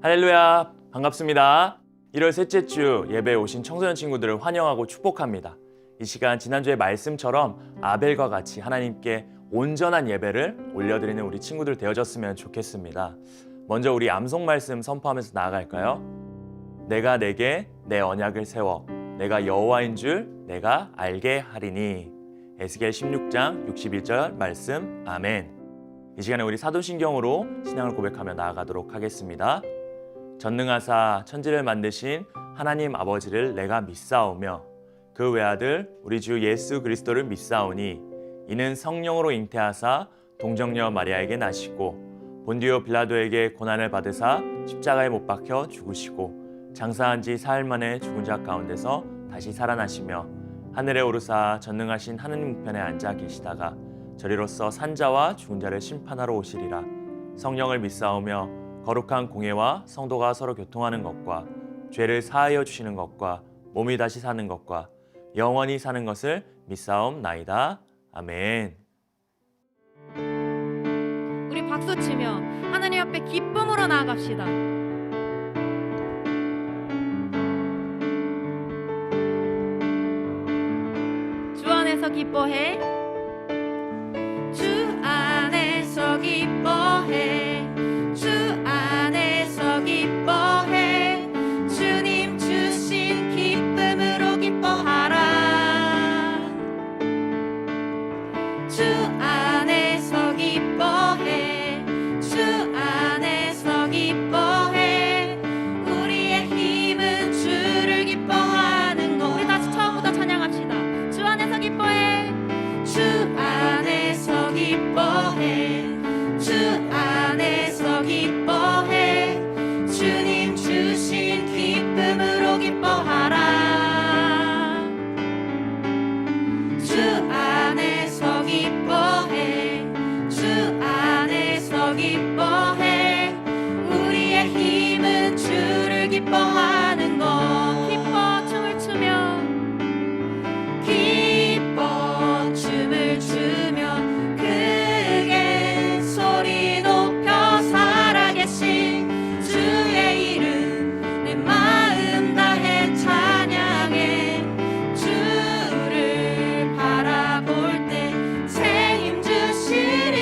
할렐루야, 반갑습니다. 1월 셋째 주 예배에 오신 청소년 친구들을 환영하고 축복합니다. 이 시간 지난주의 말씀처럼 아벨과 같이 하나님께 온전한 예배를 올려드리는 우리 친구들 되어졌으면 좋겠습니다. 먼저 우리 암송 말씀 선포하면서 나아갈까요? 내가 내게 내 언약을 세워 내가 여호와인 줄 내가 알게 하리니. 에스겔 16장 61절 말씀. 아멘. 이 시간에 우리 사도신경으로 신앙을 고백하며 나아가도록 하겠습니다. 전능하사 천지를 만드신 하나님 아버지를 내가 믿사오며 그 외아들 우리 주 예수 그리스도를 믿사오니 이는 성령으로 잉태하사 동정녀 마리아에게 나시고 본디오 빌라도에게 고난을 받으사 십자가에 못 박혀 죽으시고 장사한 지 사흘 만에 죽은 자 가운데서 다시 살아나시며 하늘에 오르사 전능하신 하느님 우편에 앉아 계시다가 저리로서 산자와 죽은 자를 심판하러 오시리라. 성령을 믿사오며 거룩한 공예와 성도가 서로 교통하는 것과 죄를 사하여 주시는 것과 몸이 다시 사는 것과 영원히 사는 것을 믿사옵나이다. 아멘. 우리 박수 치며 하나님 앞에 기쁨으로 나아갑시다. 주 안에서 기뻐해. 주 안에서 기뻐해. 주 안에서 기뻐해. 주님 주신 기쁨으로 기뻐하라. 주 안에서 기뻐해. 주 안에서 기뻐해. 우리의 힘은 주를 기뻐하는 것. 우리 다시 처음부터 찬양합시다. 주 안에서 기뻐해. 주 안에서 기뻐해. 주 안에서 기뻐해. 주님 주신 기쁨으로 기뻐하라. 주 안에서 기뻐해. 주 안에서 기뻐해. 우리의 힘은 주를 기뻐하는 것. 기뻐 춤을 추며 기뻐 춤을 추며 크게 소리 높여 살아계신 주의 이름 내 마음 다해 찬양해. 주를 바라볼 때 새 힘 주시는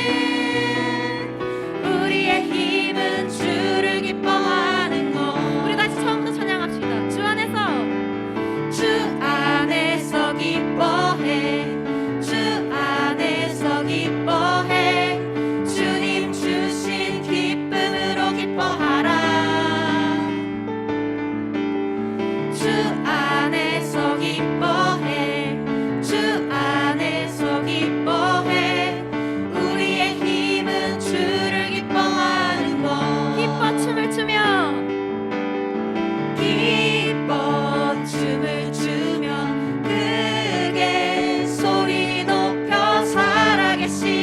우리의 힘은 주를 기뻐하는 것. 우리 다시 처음부터 찬양합시다. 주 안에서 기뻐해. 주 안에서 기뻐해. 주님 주신 기쁨으로 기뻐하라. 주 안에서 기뻐해. 주 안에서 기뻐해. 우리의 힘은 주를 기뻐하는 것. 기뻐 춤을 추며 기뻐 춤을 추며 크게 소리 높여 살아계신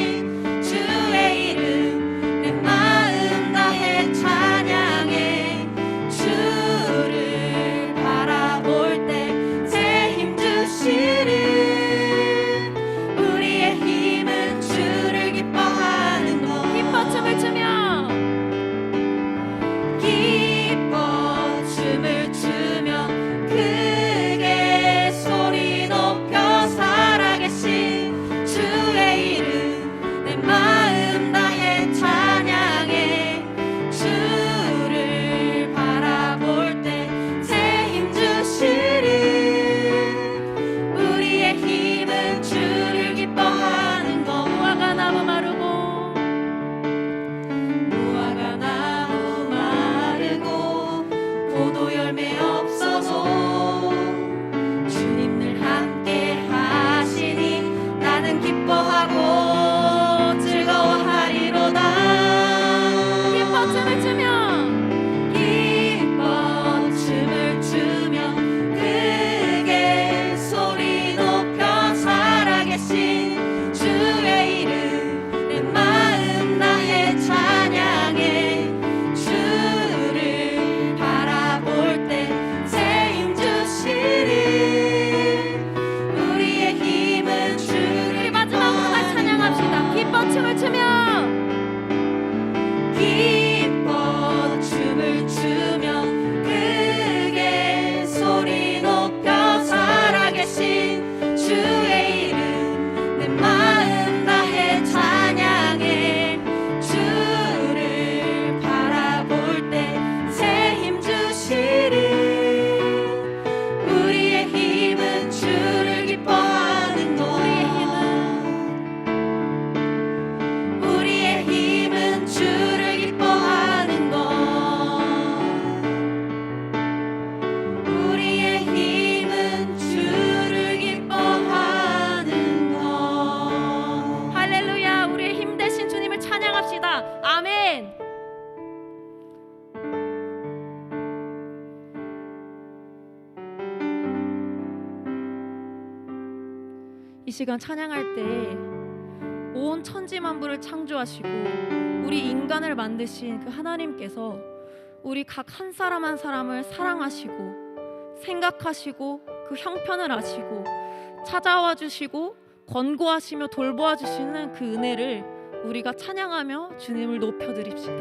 이 시간 찬양할 때 온 천지 만물을 창조하시고 우리 인간을 만드신 그 하나님께서 우리 각 한 사람 한 사람을 사랑하시고 생각하시고 그 형편을 아시고 찾아와 주시고 권고하시며 돌보아 주시는 그 은혜를 우리가 찬양하며 주님을 높여드립시다.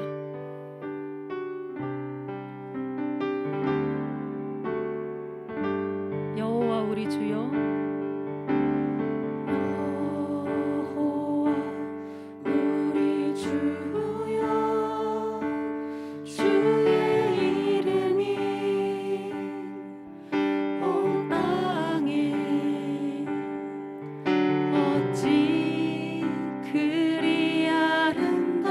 여호와 우리 주여, 그리 아름다운지요.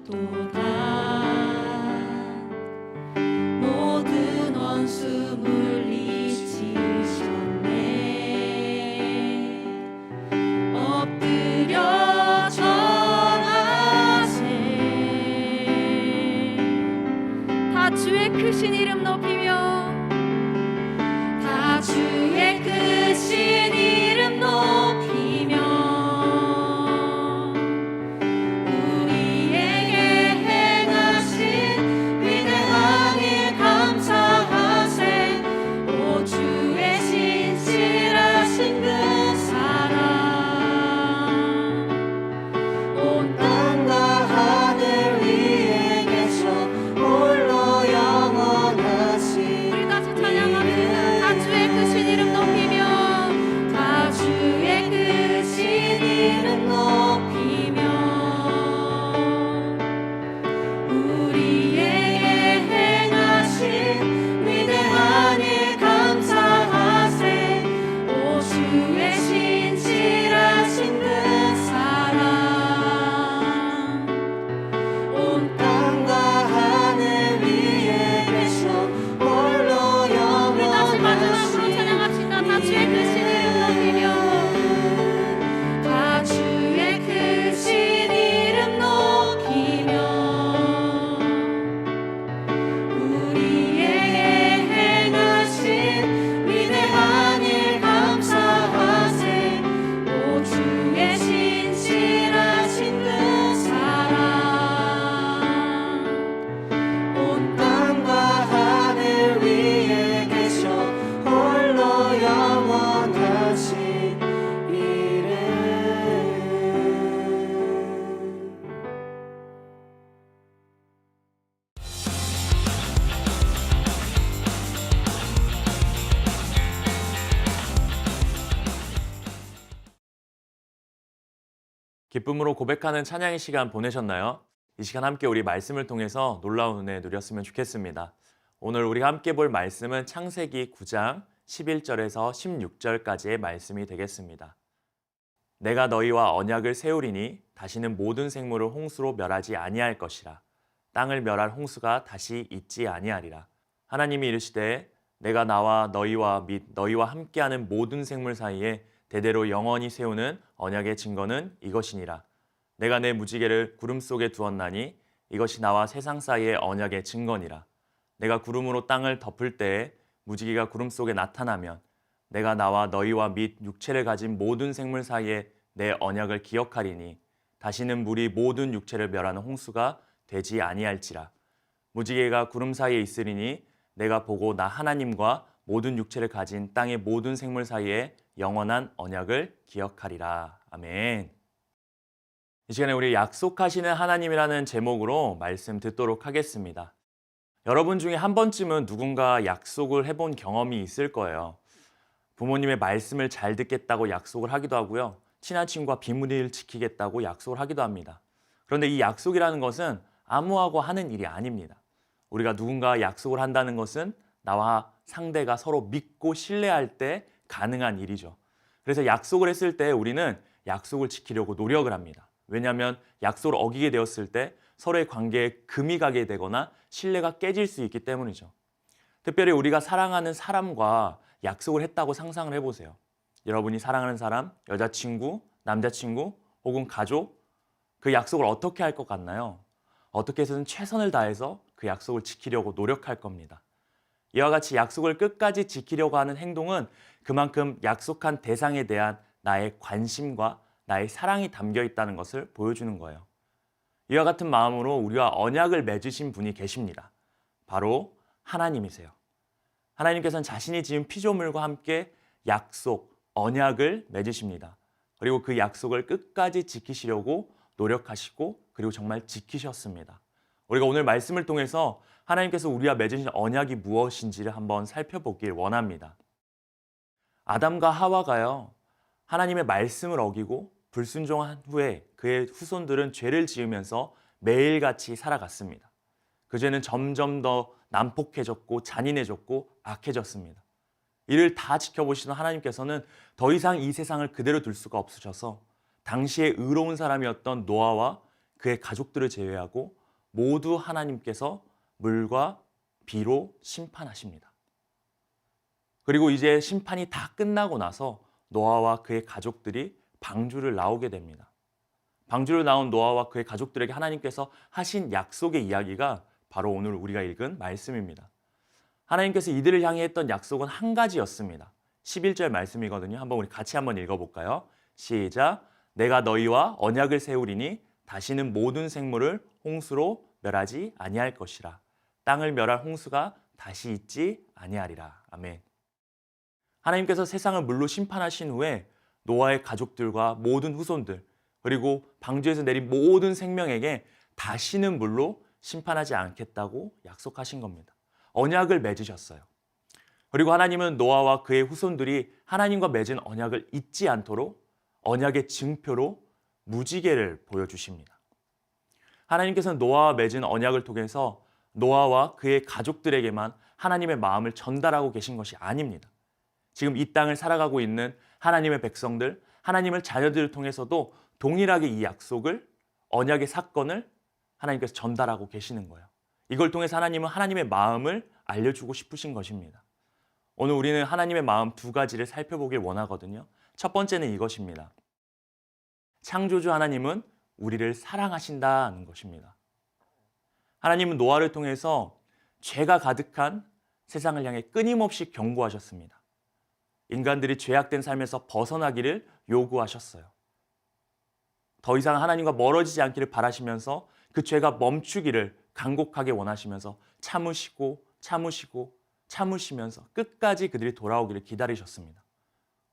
주셨도다. 모든 원수 물리치셨네. 엎드려 절하세. 다 주의 크신 이름 높이며, 다 주의 크신 이름 높이며, 우리에게 행하신 위대한 일 감사하세. 오 주의 신실하신 그 사랑, 온 땅과 하늘 위에 계셔 홀로 영원하신. 우리 다시 찬양합시다. 다 주의 크신 이름 높이며, 다 주의 크신 이름 높이며, 우리에게 행하신 위대한 일 감사하세. 오 주의 신실하신 그 사랑, 온 땅과 하늘 위에 계셔 홀로 영원하신. 우리 다시 마지막으로 찬양합시다. 다 주의 크신 이름 높이며, 다 주의 크신 이름 높이며, 우리에게 행하신 위대한 일 감사하세. 오 주의 신실하신 그 사랑, 온 땅과 하늘 위에 계셔 홀로 영원하신 이름. 기쁨으로 고백하는 찬양의 시간 보내셨나요? 이 시간 함께 우리 말씀을 통해서 놀라운 은혜 누렸으면 좋겠습니다. 오늘 우리가 함께 볼 말씀은 창세기 9장 11절에서 16절까지의 말씀이 되겠습니다. 내가 너희와 언약을 세우리니 다시는 모든 생물을 홍수로 멸하지 아니할 것이라. 땅을 멸할 홍수가 다시 있지 아니하리라. 하나님이 이르시되 내가 나와 너희와 및 너희와 함께하는 모든 생물 사이에 대대로 영원히 세우는 언약의 증거는 이것이니라. 내가 내 무지개를 구름 속에 두었나니 이것이 나와 세상 사이의 언약의 증거니라. 내가 구름으로 땅을 덮을 때에 무지개가 구름 속에 나타나면 내가 나와 너희와 및 육체를 가진 모든 생물 사이에 내 언약을 기억하리니 다시는 물이 모든 육체를 멸하는 홍수가 되지 아니할지라. 무지개가 구름 사이에 있으리니 내가 보고 나 하나님과 모든 육체를 가진 땅의 모든 생물 사이에 영원한 언약을 기억하리라. 아멘. 이 시간에 우리 약속하시는 하나님이라는 제목으로 말씀 듣도록 하겠습니다. 여러분 중에 한 번쯤은 누군가 약속을 해본 경험이 있을 거예요. 부모님의 말씀을 잘 듣겠다고 약속을 하기도 하고요. 친한 친구와 비밀을 지키겠다고 약속을 하기도 합니다. 그런데 이 약속이라는 것은 아무하고 하는 일이 아닙니다. 우리가 누군가 약속을 한다는 것은 나와 상대가 서로 믿고 신뢰할 때 가능한 일이죠. 그래서 약속을 했을 때 우리는 약속을 지키려고 노력을 합니다. 왜냐하면 약속을 어기게 되었을 때 서로의 관계에 금이 가게 되거나 신뢰가 깨질 수 있기 때문이죠. 특별히 우리가 사랑하는 사람과 약속을 했다고 상상을 해보세요. 여러분이 사랑하는 사람, 여자친구, 남자친구 혹은 가족, 그 약속을 어떻게 할 것 같나요? 어떻게 해서든 최선을 다해서 그 약속을 지키려고 노력할 겁니다. 이와 같이 약속을 끝까지 지키려고 하는 행동은 그만큼 약속한 대상에 대한 나의 관심과 나의 사랑이 담겨 있다는 것을 보여주는 거예요. 이와 같은 마음으로 우리와 언약을 맺으신 분이 계십니다. 바로 하나님이세요. 하나님께서는 자신이 지은 피조물과 함께 약속, 언약을 맺으십니다. 그리고 그 약속을 끝까지 지키시려고 노력하시고 그리고 정말 지키셨습니다. 우리가 오늘 말씀을 통해서 하나님께서 우리와 맺으신 언약이 무엇인지를 한번 살펴보길 원합니다. 아담과 하와가요, 하나님의 말씀을 어기고 불순종한 후에 그의 후손들은 죄를 지으면서 매일같이 살아갔습니다. 그 죄는 점점 더 난폭해졌고 잔인해졌고 악해졌습니다. 이를 다 지켜보시던 하나님께서는 더 이상 이 세상을 그대로 둘 수가 없으셔서 당시에 의로운 사람이었던 노아와 그의 가족들을 제외하고 모두 하나님께서 물과 비로 심판하십니다. 그리고 이제 심판이 다 끝나고 나서 노아와 그의 가족들이 방주를 나오게 됩니다. 방주를 나온 노아와 그의 가족들에게 하나님께서 하신 약속의 이야기가 바로 오늘 우리가 읽은 말씀입니다. 하나님께서 이들을 향해 했던 약속은 한 가지였습니다. 11절 말씀이거든요. 우리 같이 한번 읽어볼까요? 시작. 내가 너희와 언약을 세우리니 다시는 모든 생물을 홍수로 멸하지 아니할 것이라. 땅을 멸할 홍수가 다시 있지 아니하리라. 아멘. 하나님께서 세상을 물로 심판하신 후에 노아의 가족들과 모든 후손들 그리고 방주에서 내린 모든 생명에게 다시는 물로 심판하지 않겠다고 약속하신 겁니다. 언약을 맺으셨어요. 그리고 하나님은 노아와 그의 후손들이 하나님과 맺은 언약을 잊지 않도록 언약의 증표로 무지개를 보여주십니다. 하나님께서는 노아와 맺은 언약을 통해서 노아와 그의 가족들에게만 하나님의 마음을 전달하고 계신 것이 아닙니다. 지금 이 땅을 살아가고 있는 하나님의 백성들, 하나님의 자녀들을 통해서도 동일하게 이 약속을, 언약의 사건을 하나님께서 전달하고 계시는 거예요. 이걸 통해서 하나님은 하나님의 마음을 알려주고 싶으신 것입니다. 오늘 우리는 하나님의 마음 두 가지를 살펴보길 원하거든요. 첫 번째는 이것입니다. 창조주 하나님은 우리를 사랑하신다는 것입니다. 하나님은 노아를 통해서 죄가 가득한 세상을 향해 끊임없이 경고하셨습니다. 인간들이 죄악된 삶에서 벗어나기를 요구하셨어요. 더 이상 하나님과 멀어지지 않기를 바라시면서 그 죄가 멈추기를 간곡하게 원하시면서 참으시면서 끝까지 그들이 돌아오기를 기다리셨습니다.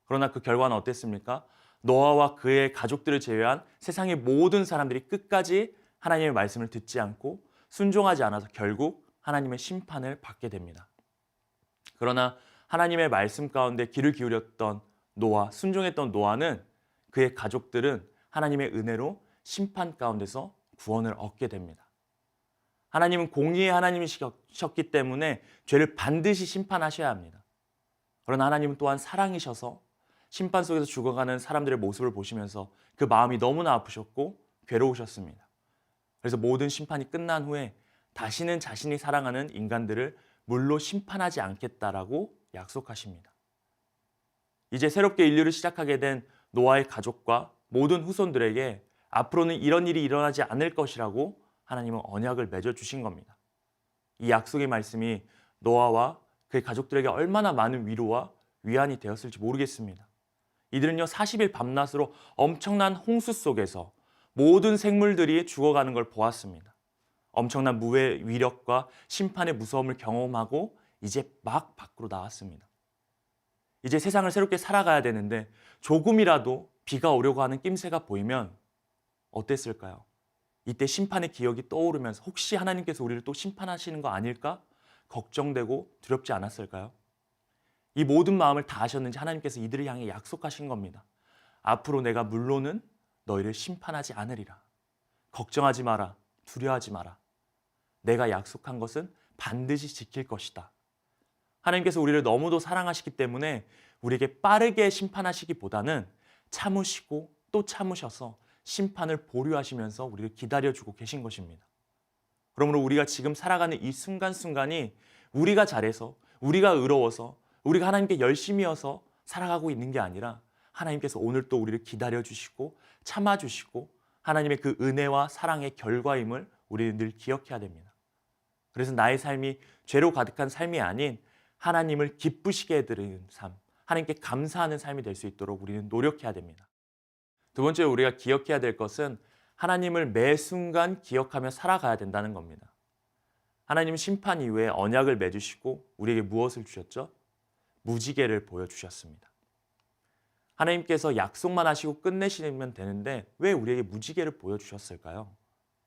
그러나 그 결과는 어땠습니까? 노아와 그의 가족들을 제외한 세상의 모든 사람들이 끝까지 하나님의 말씀을 듣지 않고 순종하지 않아서 결국 하나님의 심판을 받게 됩니다. 그러나 하나님의 말씀 가운데 귀를 기울였던 노아, 순종했던 노아는 그의 가족들은 하나님의 은혜로 심판 가운데서 구원을 얻게 됩니다. 하나님은 공의의 하나님이셨기 때문에 죄를 반드시 심판하셔야 합니다. 그러나 하나님은 또한 사랑이셔서 심판 속에서 죽어가는 사람들의 모습을 보시면서 그 마음이 너무나 아프셨고 괴로우셨습니다. 그래서 모든 심판이 끝난 후에 다시는 자신이 사랑하는 인간들을 물로 심판하지 않겠다라고 약속하십니다. 이제 새롭게 인류를 시작하게 된 노아의 가족과 모든 후손들에게 앞으로는 이런 일이 일어나지 않을 것이라고 하나님은 언약을 맺어주신 겁니다. 이 약속의 말씀이 노아와 그의 가족들에게 얼마나 많은 위로와 위안이 되었을지 모르겠습니다. 이들은요 40일 밤낮으로 엄청난 홍수 속에서 모든 생물들이 죽어가는 걸 보았습니다. 엄청난 무의 위력과 심판의 무서움을 경험하고 이제 막 밖으로 나왔습니다. 이제 세상을 새롭게 살아가야 되는데 조금이라도 비가 오려고 하는 낌새가 보이면 어땠을까요? 이때 심판의 기억이 떠오르면서 혹시 하나님께서 우리를 또 심판하시는 거 아닐까? 걱정되고 두렵지 않았을까요? 이 모든 마음을 다 하셨는지 하나님께서 이들을 향해 약속하신 겁니다. 앞으로 내가 물로는 너희를 심판하지 않으리라. 걱정하지 마라. 두려워하지 마라. 내가 약속한 것은 반드시 지킬 것이다. 하나님께서 우리를 너무도 사랑하시기 때문에 우리에게 빠르게 심판하시기보다는 참으시고 또 참으셔서 심판을 보류하시면서 우리를 기다려주고 계신 것입니다. 그러므로 우리가 지금 살아가는 이 순간순간이 우리가 잘해서, 우리가 의로워서, 우리가 하나님께 열심히여서 살아가고 있는 게 아니라 하나님께서 오늘 또 우리를 기다려주시고 참아주시고 하나님의 그 은혜와 사랑의 결과임을 우리는 늘 기억해야 됩니다. 그래서 나의 삶이 죄로 가득한 삶이 아닌 하나님을 기쁘시게 해드리는 삶, 하나님께 감사하는 삶이 될 수 있도록 우리는 노력해야 됩니다. 두 번째로 우리가 기억해야 될 것은 하나님을 매 순간 기억하며 살아가야 된다는 겁니다. 하나님은 심판 이후에 언약을 맺으시고 우리에게 무엇을 주셨죠? 무지개를 보여주셨습니다. 하나님께서 약속만 하시고 끝내시면 되는데 왜 우리에게 무지개를 보여주셨을까요?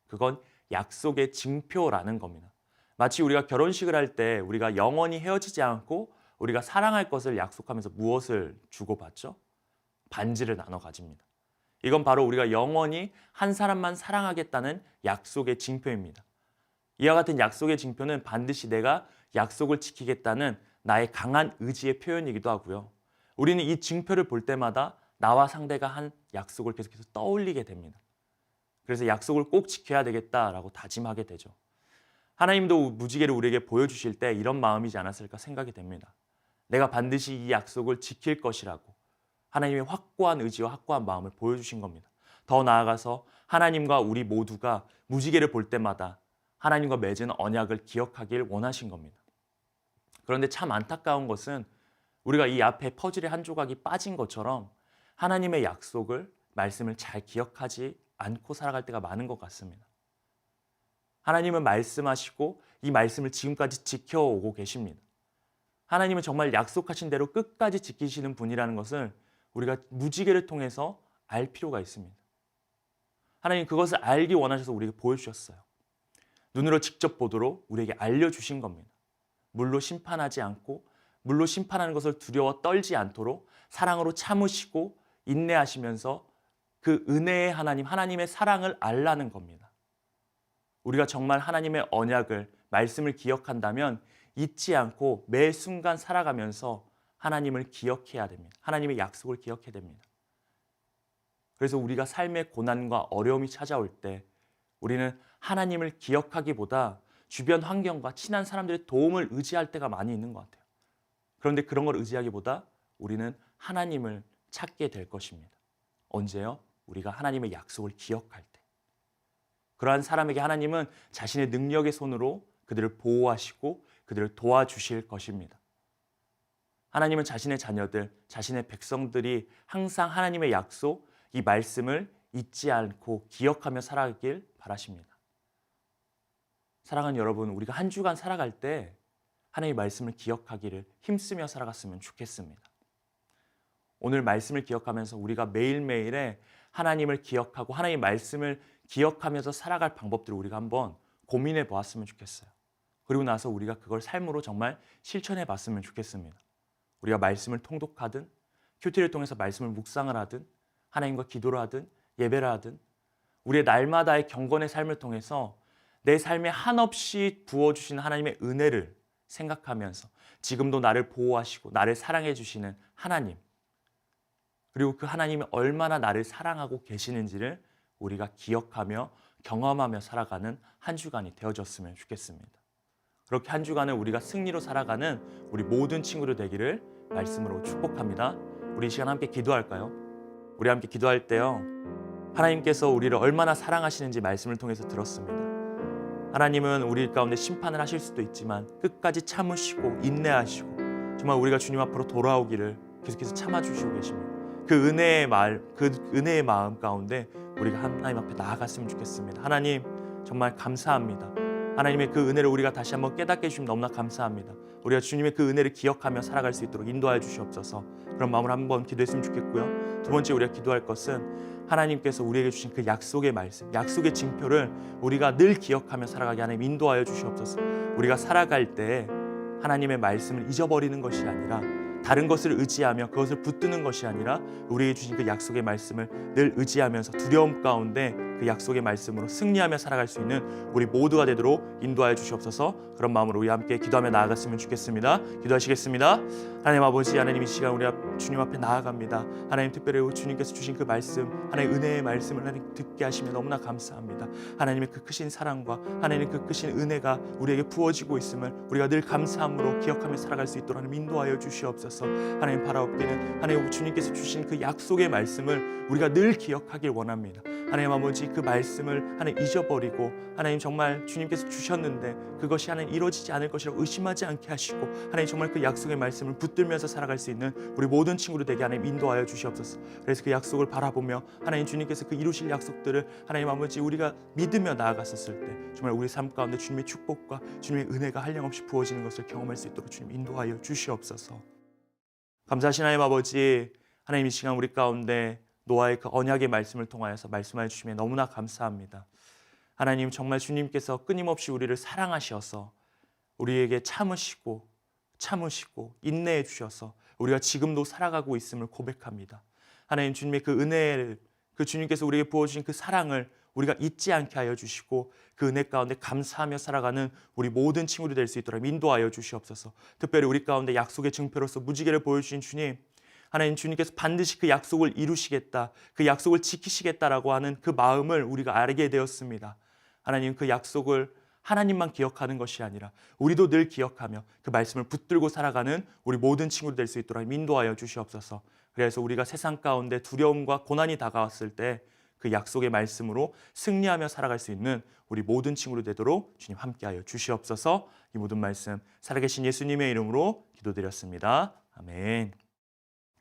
그건 약속의 징표라는 겁니다. 마치 우리가 결혼식을 할 때 우리가 영원히 헤어지지 않고 우리가 사랑할 것을 약속하면서 무엇을 주고받죠? 반지를 나눠 가집니다. 이건 바로 우리가 영원히 한 사람만 사랑하겠다는 약속의 징표입니다. 이와 같은 약속의 징표는 반드시 내가 약속을 지키겠다는 나의 강한 의지의 표현이기도 하고요. 우리는 이 징표를 볼 때마다 나와 상대가 한 약속을 계속해서 떠올리게 됩니다. 그래서 약속을 꼭 지켜야 되겠다라고 다짐하게 되죠. 하나님도 무지개를 우리에게 보여주실 때 이런 마음이지 않았을까 생각이 됩니다. 내가 반드시 이 약속을 지킬 것이라고 하나님의 확고한 의지와 확고한 마음을 보여주신 겁니다. 더 나아가서 하나님과 우리 모두가 무지개를 볼 때마다 하나님과 맺은 언약을 기억하길 원하신 겁니다. 그런데 참 안타까운 것은 우리가 이 앞에 퍼즐의 한 조각이 빠진 것처럼 하나님의 약속을, 말씀을 잘 기억하지 않고 살아갈 때가 많은 것 같습니다. 하나님은 말씀하시고 이 말씀을 지금까지 지켜오고 계십니다. 하나님은 정말 약속하신 대로 끝까지 지키시는 분이라는 것을 우리가 무지개를 통해서 알 필요가 있습니다. 하나님 그것을 알기 원하셔서 우리에게 보여주셨어요. 눈으로 직접 보도록 우리에게 알려주신 겁니다. 물로 심판하지 않고 물로 심판하는 것을 두려워 떨지 않도록 사랑으로 참으시고 인내하시면서 그 은혜의 하나님, 하나님의 사랑을 알라는 겁니다. 우리가 정말 하나님의 언약을, 말씀을 기억한다면 잊지 않고 매 순간 살아가면서 하나님을 기억해야 됩니다. 하나님의 약속을 기억해야 됩니다. 그래서 우리가 삶의 고난과 어려움이 찾아올 때 우리는 하나님을 기억하기보다 주변 환경과 친한 사람들의 도움을 의지할 때가 많이 있는 것 같아요. 그런데 그런 걸 의지하기보다 우리는 하나님을 찾게 될 것입니다. 언제요? 우리가 하나님의 약속을 기억할 때. 그러한 사람에게 하나님은 자신의 능력의 손으로 그들을 보호하시고 그들을 도와주실 것입니다. 하나님은 자신의 자녀들, 자신의 백성들이 항상 하나님의 약속, 이 말씀을 잊지 않고 기억하며 살아가길 바라십니다. 사랑하는 여러분, 우리가 한 주간 살아갈 때 하나님의 말씀을 기억하기를 힘쓰며 살아갔으면 좋겠습니다. 오늘 말씀을 기억하면서 우리가 매일매일에 하나님을 기억하고 하나님의 말씀을 기억하면서 살아갈 방법들을 우리가 한번 고민해 보았으면 좋겠어요. 그리고 나서 우리가 그걸 삶으로 정말 실천해 봤으면 좋겠습니다. 우리가 말씀을 통독하든 큐티를 통해서 말씀을 묵상을 하든 하나님과 기도를 하든 예배를 하든 우리의 날마다의 경건의 삶을 통해서 내 삶에 한없이 부어주시는 하나님의 은혜를 생각하면서 지금도 나를 보호하시고 나를 사랑해 주시는 하나님, 그리고 그 하나님이 얼마나 나를 사랑하고 계시는지를 우리가 기억하며 경험하며 살아가는 한 주간이 되어졌으면 좋겠습니다. 그렇게 한 주간을 우리가 승리로 살아가는 우리 모든 친구들 되기를 말씀으로 축복합니다. 우리 이 시간 함께 기도할까요? 우리 함께 기도할 때요, 하나님께서 우리를 얼마나 사랑하시는지 말씀을 통해서 들었습니다. 하나님은 우리 가운데 심판을 하실 수도 있지만 끝까지 참으시고 인내하시고 정말 우리가 주님 앞으로 돌아오기를 계속해서 참아주시고 계십니다. 그 은혜의 마음 가운데 우리가 하나님 앞에 나아갔으면 좋겠습니다. 하나님 정말 감사합니다. 하나님의 그 은혜를 우리가 다시 한번 깨닫게 해주시면 너무나 감사합니다. 우리가 주님의 그 은혜를 기억하며 살아갈 수 있도록 인도하여 주시옵소서. 그런 마음으로 한번 기도했으면 좋겠고요. 두 번째 우리가 기도할 것은 하나님께서 우리에게 주신 그 약속의 말씀, 약속의 징표를 우리가 늘 기억하며 살아가게 하나님 인도하여 주시옵소서. 우리가 살아갈 때 하나님의 말씀을 잊어버리는 것이 아니라 다른 것을 의지하며 그것을 붙드는 것이 아니라 우리에게 주신 그 약속의 말씀을 늘 의지하면서 두려움 가운데 그 약속의 말씀으로 승리하며 살아갈 수 있는 우리 모두가 되도록 인도하여 주시옵소서. 그런 마음으로 우리 함께 기도하며 나아갔으면 좋겠습니다. 기도하시겠습니다. 하나님 아버지, 하나님 이 시간 우리 주님 앞에 나아갑니다. 하나님 특별히 주님께서 주신 그 말씀, 하나님 은혜의 말씀을 하나님 듣게 하시면 너무나 감사합니다. 하나님의 그 크신 사랑과 하나님의 그 크신 은혜가 우리에게 부어지고 있음을 우리가 늘 감사함으로 기억하며 살아갈 수 있도록 하나님 인도하여 주시옵소서. 하나님 바라옵기는 하나님 주님께서 주신 그 약속의 말씀을 우리가 늘 기억하길 원합니다. 하나님 아버지, 그 말씀을 하나님 잊어버리고 하나님 정말 주님께서 주셨는데 그것이 하나님 이루어지지 않을 것이라고 의심하지 않게 하시고 하나님 정말 그 약속의 말씀을 붙들면서 살아갈 수 있는 우리 모든 친구들 되게 하나님 인도하여 주시옵소서. 그래서 그 약속을 바라보며 하나님 주님께서 그 이루실 약속들을 하나님 아버지 우리가 믿으며 나아갔었을 때 정말 우리 삶 가운데 주님의 축복과 주님의 은혜가 한량없이 부어지는 것을 경험할 수 있도록 주님 인도하여 주시옵소서. 감사하신 하나님 아버지, 하나님 이 시간 우리 가운데 노아의 그 언약의 말씀을 통하여서 말씀하여 주시면 너무나 감사합니다. 하나님 정말 주님께서 끊임없이 우리를 사랑하셔서 우리에게 참으시고 인내해 주셔서 우리가 지금도 살아가고 있음을 고백합니다. 하나님 주님의 그 은혜를, 그 주님께서 우리에게 부어주신 그 사랑을 우리가 잊지 않게 하여 주시고 그 은혜 가운데 감사하며 살아가는 우리 모든 친구들이 될 수 있도록 인도하여 주시옵소서. 특별히 우리 가운데 약속의 증표로서 무지개를 보여주신 주님, 하나님 주님께서 반드시 그 약속을 이루시겠다, 그 약속을 지키시겠다라고 하는 그 마음을 우리가 알게 되었습니다. 하나님 그 약속을 하나님만 기억하는 것이 아니라 우리도 늘 기억하며 그 말씀을 붙들고 살아가는 우리 모든 친구들 될 수 있도록 인도하여 주시옵소서. 그래서 우리가 세상 가운데 두려움과 고난이 다가왔을 때 그 약속의 말씀으로 승리하며 살아갈 수 있는 우리 모든 친구들 되도록 주님 함께하여 주시옵소서. 이 모든 말씀 살아계신 예수님의 이름으로 기도드렸습니다. 아멘.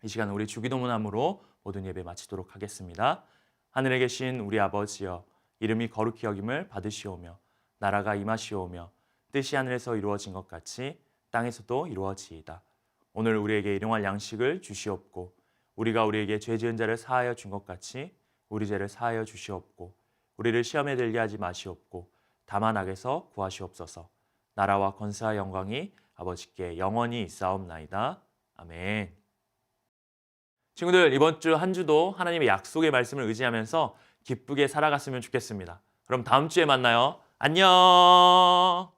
이 시간 우리 주기도문함으로 모든 예배 마치도록 하겠습니다. 하늘에 계신 우리 아버지여, 이름이 거룩히 여김을 받으시오며 나라가 임하시오며 뜻이 하늘에서 이루어진 것 같이 땅에서도 이루어지이다. 오늘 우리에게 일용할 양식을 주시옵고 우리가 우리에게 죄 지은 자를 사하여 준 것 같이 우리 죄를 사하여 주시옵고 우리를 시험에 들게 하지 마시옵고 다만 악에서 구하시옵소서. 나라와 권세와 영광이 아버지께 영원히 있사옵나이다. 아멘. 친구들, 이번 주 한 주도 하나님의 약속의 말씀을 의지하면서 기쁘게 살아갔으면 좋겠습니다. 그럼 다음 주에 만나요. 안녕.